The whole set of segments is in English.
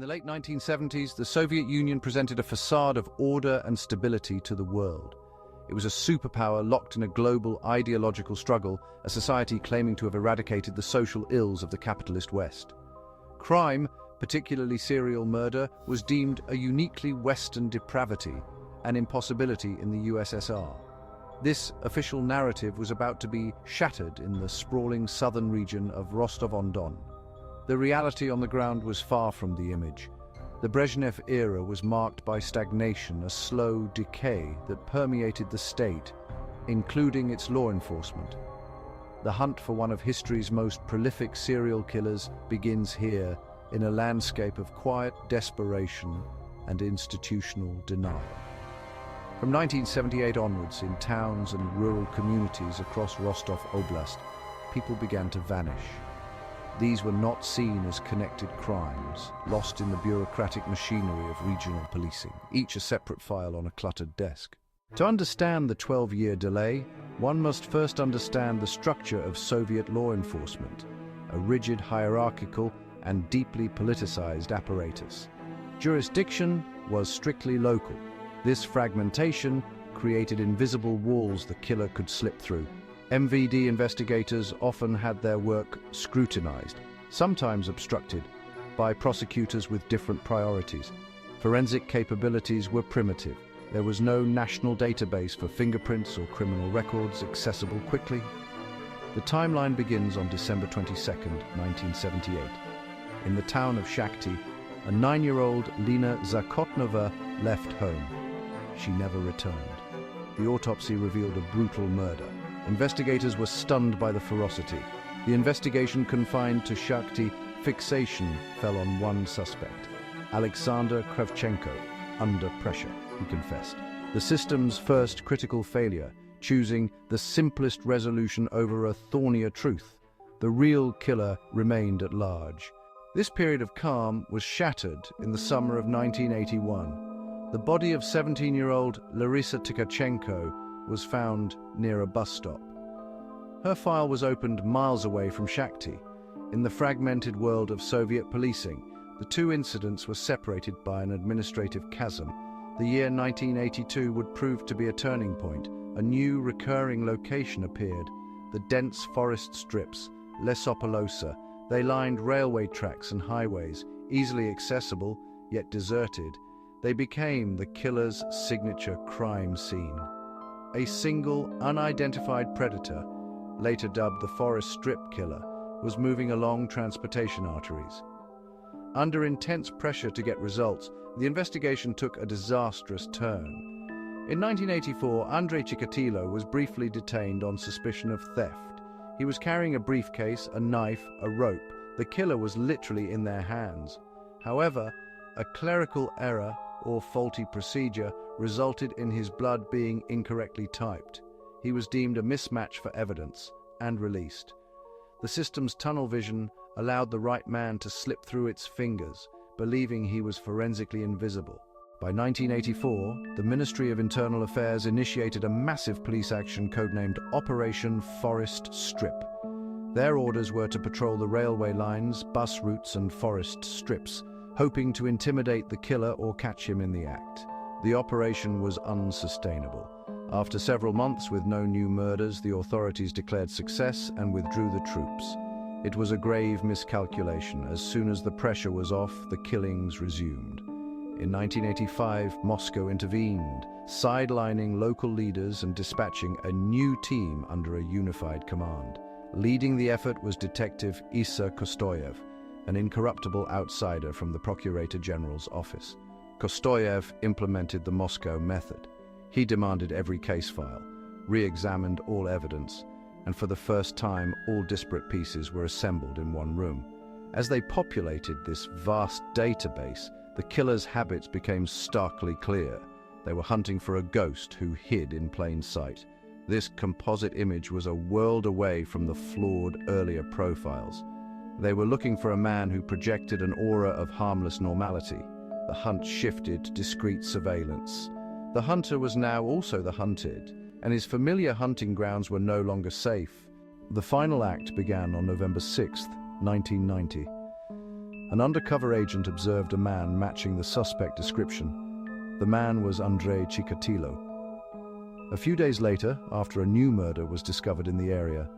In the late 1970s, the Soviet Union presented a facade of order and stability to the world. It was a superpower locked in a global ideological struggle, a society claiming to have eradicated the social ills of the capitalist West. Crime, particularly serial murder, was deemed a uniquely Western depravity, an impossibility in the USSR. This official narrative was about to be shattered in the sprawling southern region of Rostov-on-Don. The reality on the ground was far from the image. The Brezhnev era was marked by stagnation, a slow decay that permeated the state, including its law enforcement. The hunt for one of history's most prolific serial killers begins here, in a landscape of quiet desperation and institutional denial. From 1978 onwards, in towns and rural communities across Rostov Oblast, people began to vanish. These were not seen as connected crimes, lost in the bureaucratic machinery of regional policing, each a separate file on a cluttered desk. To understand the 12-year delay, one must first understand the structure of Soviet law enforcement, a rigid, hierarchical, and deeply politicized apparatus. Jurisdiction was strictly local. This fragmentation created invisible walls the killer could slip through. MVD investigators often had their work scrutinized, sometimes obstructed, by prosecutors with different priorities. Forensic capabilities were primitive. There was no national database for fingerprints or criminal records accessible quickly. The timeline begins on December 22, 1978. In the town of Shakhty, a 9-year-old Lena Zakotnova left home. She never returned. The autopsy revealed a brutal murder. Investigators were stunned by the ferocity. The investigation confined to Shakhty. Fixation fell on one suspect, Alexander Kravchenko. Under pressure, he confessed. The system's first critical failure, choosing the simplest resolution over a thornier truth. The real killer remained at large. This period of calm was shattered in the summer of 1981. The body of 17-year-old Larisa Tkachenko was found near a bus stop. Her file was opened miles away from Shakhty. In the fragmented world of Soviet policing, the two incidents were separated by an administrative chasm. The year 1982 would prove to be a turning point. A new recurring location appeared, the dense forest strips, Lesopolosa. They lined railway tracks and highways, easily accessible, yet deserted. They became the killer's signature crime scene. A single, unidentified predator, later dubbed the Forest Strip Killer, was moving along transportation arteries. Under intense pressure to get results, the investigation took a disastrous turn. In 1984, Andrei Chikatilo was briefly detained on suspicion of theft. He was carrying a briefcase, a knife, a rope. The killer was literally in their hands. However, a clerical error or faulty procedure resulted in his blood being incorrectly typed. He was deemed a mismatch for evidence and released. The system's tunnel vision allowed the right man to slip through its fingers, believing he was forensically invisible. By 1984, the Ministry of Internal Affairs initiated a massive police action codenamed Operation Forest Strip. Their orders were to patrol the railway lines, bus routes, and forest strips, hoping to intimidate the killer or catch him in the act. The operation was unsustainable. After several months with no new murders, the authorities declared success and withdrew the troops. It was a grave miscalculation. As soon as the pressure was off, the killings resumed. In 1985, Moscow intervened, sidelining local leaders and dispatching a new team under a unified command. Leading the effort was Detective Isa Kostoyev, an incorruptible outsider from the Procurator General's office. Kostoyev implemented the Moscow method. He demanded every case file, re-examined all evidence, and for the first time, all disparate pieces were assembled in one room. As they populated this vast database, the killer's habits became starkly clear. They were hunting for a ghost who hid in plain sight. This composite image was a world away from the flawed earlier profiles. They were looking for a man who projected an aura of harmless normality. The hunt shifted to discreet surveillance. The hunter was now also the hunted, and his familiar hunting grounds were no longer safe. The final act began on November 6, 1990. An undercover agent observed a man matching the suspect description. The man was Andrei Chikatilo. A few days later, after a new murder was discovered in the area,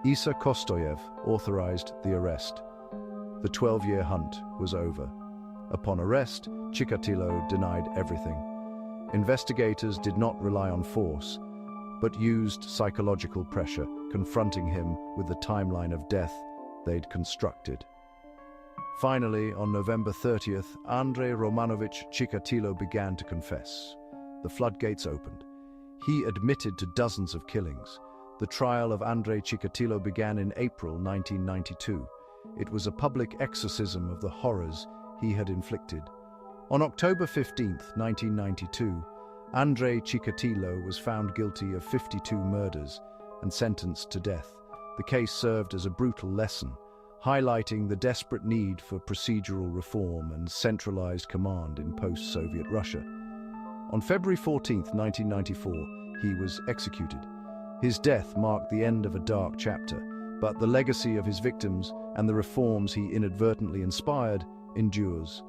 Isa Kostoyev authorized the arrest. The 12-year hunt was over. Upon arrest, Chikatilo denied everything. Investigators did not rely on force, but used psychological pressure, confronting him with the timeline of death they'd constructed. Finally, on November 30th, Andrei Romanovich Chikatilo began to confess. The floodgates opened. He admitted to dozens of killings. The trial of Andrei Chikatilo began in April 1992. It was a public exorcism of the horrors he had inflicted. On October 15, 1992, Andrei Chikatilo was found guilty of 52 murders and sentenced to death. The case served as a brutal lesson, highlighting the desperate need for procedural reform and centralized command in post-Soviet Russia. On February 14, 1994, he was executed. His death marked the end of a dark chapter, but the legacy of his victims and the reforms he inadvertently inspired endures.